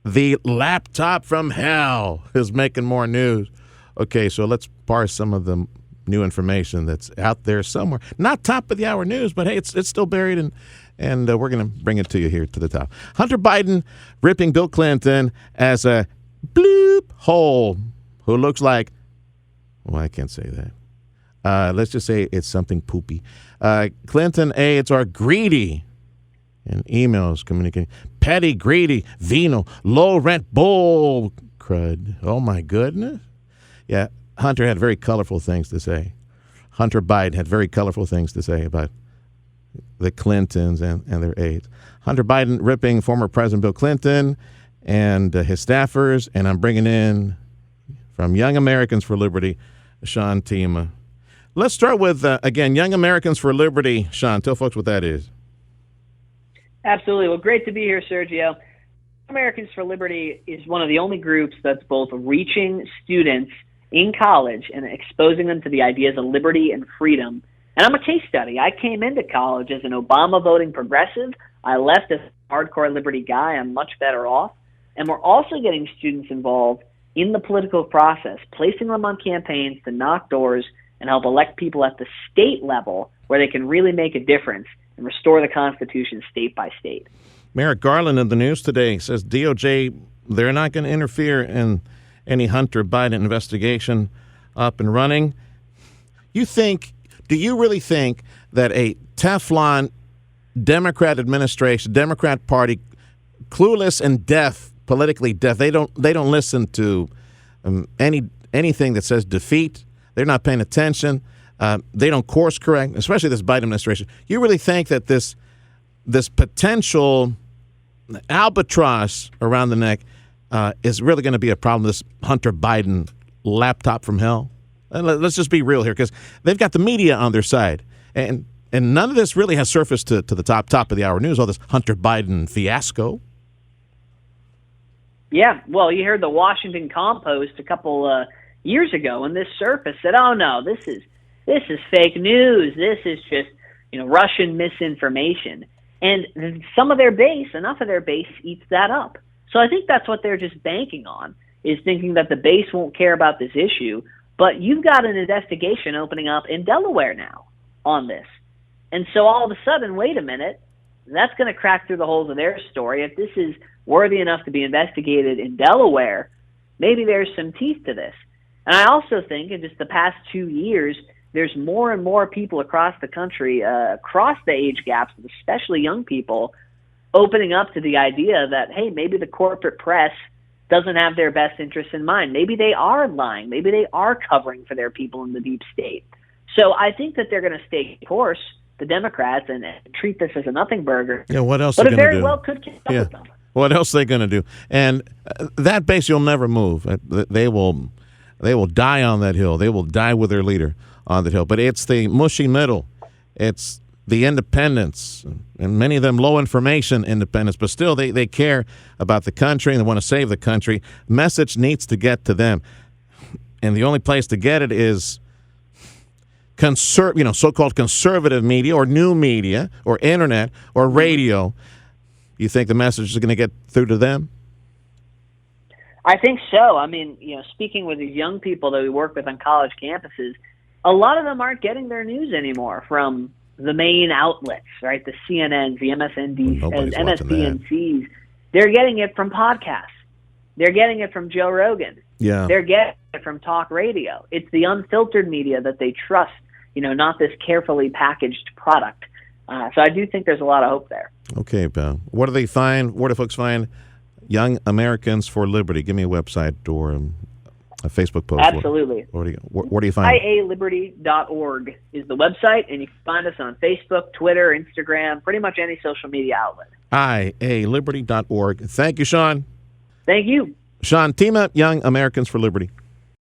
The laptop from hell is making more news. Okay, so let's parse some of the new information that's out there somewhere. Not top of the hour news, but hey, it's still buried, and we're going to bring it to you here to the top. Hunter Biden ripping Bill Clinton as a bloop hole who looks like, well, I can't say that. Let's just say it's something poopy. Clinton aides are greedy in emails communicating. Petty, greedy, venal, low-rent bull crud. Oh, my goodness. Yeah, Hunter had very colorful things to say. Hunter Biden had very colorful things to say about the Clintons and their aides. Hunter Biden ripping former President Bill Clinton and his staffers, and I'm bringing in, from Young Americans for Liberty, Sean Themea. Let's start with, again, Young Americans for Liberty. Sean, tell folks what that is. Absolutely. Well, great to be here, Sergio. Americans for Liberty is one of the only groups that's both reaching students in college and exposing them to the ideas of liberty and freedom. And I'm a case study. I came into college as an Obama voting progressive. I left as a hardcore liberty guy. I'm much better off. And we're also getting students involved in the political process, placing them on campaigns to knock doors and help elect people at the state level where they can really make a difference and restore the Constitution state by state. Merrick Garland in the news today says DOJ, they're not going to interfere in any Hunter Biden investigation up and running. Do you really think that a Teflon Democrat administration, Democrat Party, clueless and deaf, politically deaf, they don't listen to anything that says defeat. They're not paying attention. They don't course correct, especially this Biden administration. You really think that this potential albatross around the neck is really going to be a problem, this Hunter Biden laptop from hell? And let's just be real here, because they've got the media on their side. And none of this really has surfaced to the top of the hour news, all this Hunter Biden fiasco. Yeah, well, you heard the Washington Compost a couple years ago when this surfaced, said, oh, no, this is fake news. This is just, Russian misinformation. And some of their base, enough of their base, eats that up. So I think that's what they're just banking on, is thinking that the base won't care about this issue. But you've got an investigation opening up in Delaware now on this. And so all of a sudden, wait a minute, that's going to crack through the holes of their story. If this is worthy enough to be investigated in Delaware, maybe there's some teeth to this. And I also think in just the past 2 years, there's more and more people across the country, across the age gaps, especially young people, opening up to the idea that, hey, maybe the corporate press doesn't have their best interests in mind. Maybe they are lying. Maybe they are covering for their people in the deep state. So I think that they're going to stay course, the Democrats, and treat this as a nothing burger. Yeah, what else? But it very well could catch up with them. What else are they going to do? And that base, you'll never move. They will die on that hill. They will die with their leader on that hill. But it's the mushy middle. It's the independents, and many of them low information independents, but still they care about the country and they want to save the country. Message needs to get to them. And the only place to get it is so-called conservative media or new media or internet or radio. You think the message is going to get through to them? I think so. I mean, speaking with these young people that we work with on college campuses, a lot of them aren't getting their news anymore from the main outlets, right? The CNNs, the MSNBCs. They're getting it from podcasts. They're getting it from Joe Rogan. Yeah. They're getting it from talk radio. It's the unfiltered media that they trust, not this carefully packaged product. So I do think there's a lot of hope there. Okay, pal. Where do folks find Young Americans for Liberty? Give me a website or a Facebook post. Absolutely. Where do you find it? ialiberty.org is the website, and you can find us on Facebook, Twitter, Instagram, pretty much any social media outlet. ialiberty.org. Thank you, Sean. Thank you. Sean Themea, Young Americans for Liberty.